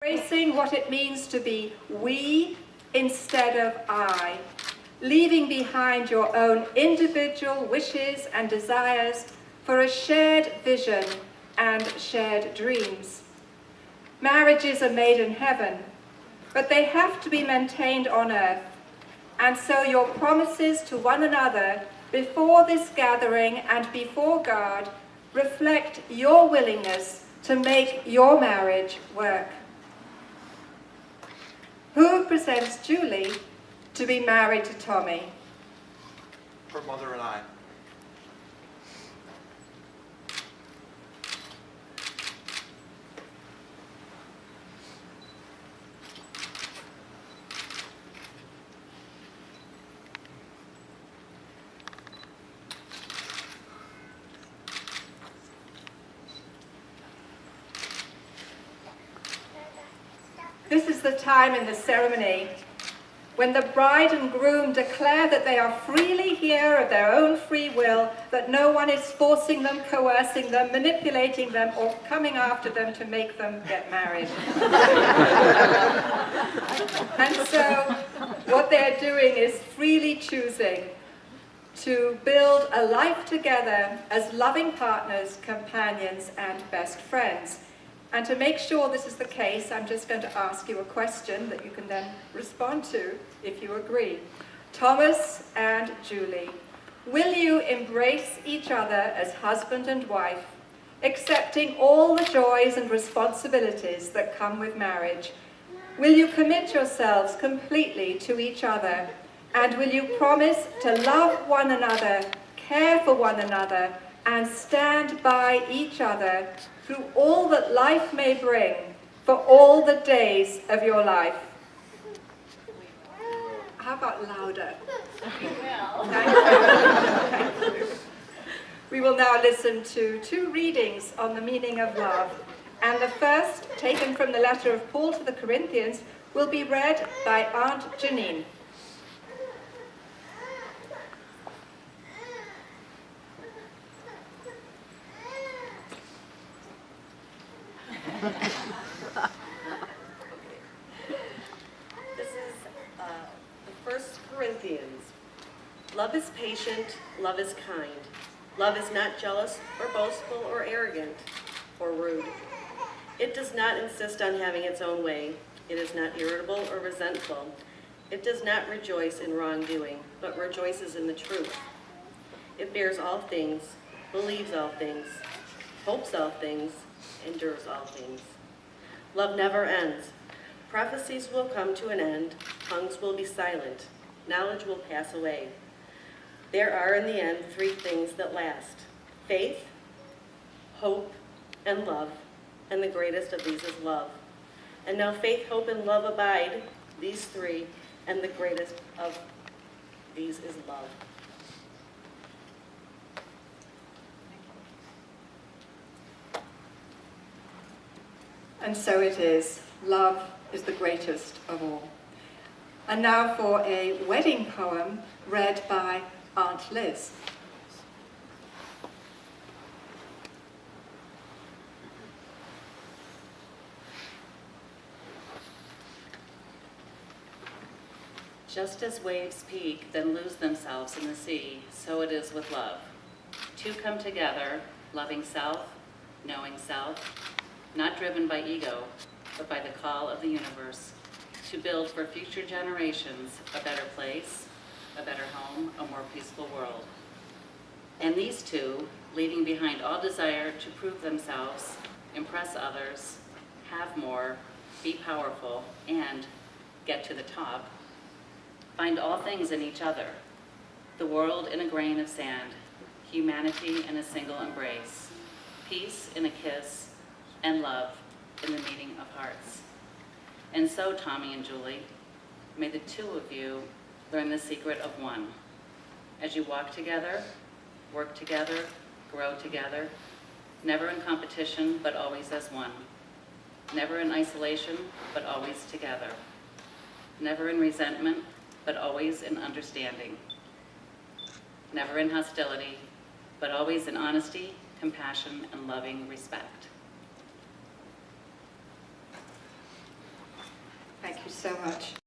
Embracing what it means to be we instead of I, leaving behind your own individual wishes and desires for a shared vision and shared dreams. Marriages are made in heaven, but they have to be maintained on earth, and so your promises to one another before this gathering and before God reflect your willingness to make your marriage work. Who presents Julie to be married to Tommy? Her mother and I. This is the time in the ceremony when the bride and groom declare that they are freely here of their own free will, that no one is forcing them, coercing them, manipulating them, or coming after them to make them get married. And so what they're doing is freely choosing to build a life together as loving partners, companions, and best friends. And to make sure this is the case, I'm just going to ask you a question that you can then respond to if you agree. Thomas and Julie, will you embrace each other as husband and wife, accepting all the joys and responsibilities that come with marriage? Will you commit yourselves completely to each other? And will you promise to love one another, care for one another, and stand by each other through all that life may bring for all the days of your life? How about louder? Thank you. We will now listen to two readings on the meaning of love. And the first, taken from the letter of Paul to the Corinthians, will be read by Aunt Janine. This is the 1 Corinthians. Love is patient, love is kind. Love is not jealous or boastful or arrogant or rude. It does not insist on having its own way. It is not irritable or resentful. It does not rejoice in wrongdoing, but rejoices in the truth. It bears all things, believes all things, hopes all things, endures all things. Love never ends. Prophecies will come to an end, tongues will be silent, knowledge will pass away. There are in the end three things that last: faith, hope, and love, and the greatest of these is love. And now faith, hope, and love abide, these three, and the greatest of these is love. And so it is. Love is the greatest of all. And now for a wedding poem read by Aunt Liz. Just as waves peak, then lose themselves in the sea, so it is with love. Two come together, loving self, knowing self, not driven by ego, but by the call of the universe, to build for future generations a better place, a better home, a more peaceful world. And these two, leaving behind all desire to prove themselves, impress others, have more, be powerful, and get to the top, find all things in each other, the world in a grain of sand, humanity in a single embrace, peace in a kiss, and love in the meeting of hearts. And so, Tommy and Julie, may the two of you learn the secret of one. As you walk together, work together, grow together, never in competition, but always as one. Never in isolation, but always together. Never in resentment, but always in understanding. Never in hostility, but always in honesty, compassion, and loving respect. you so much.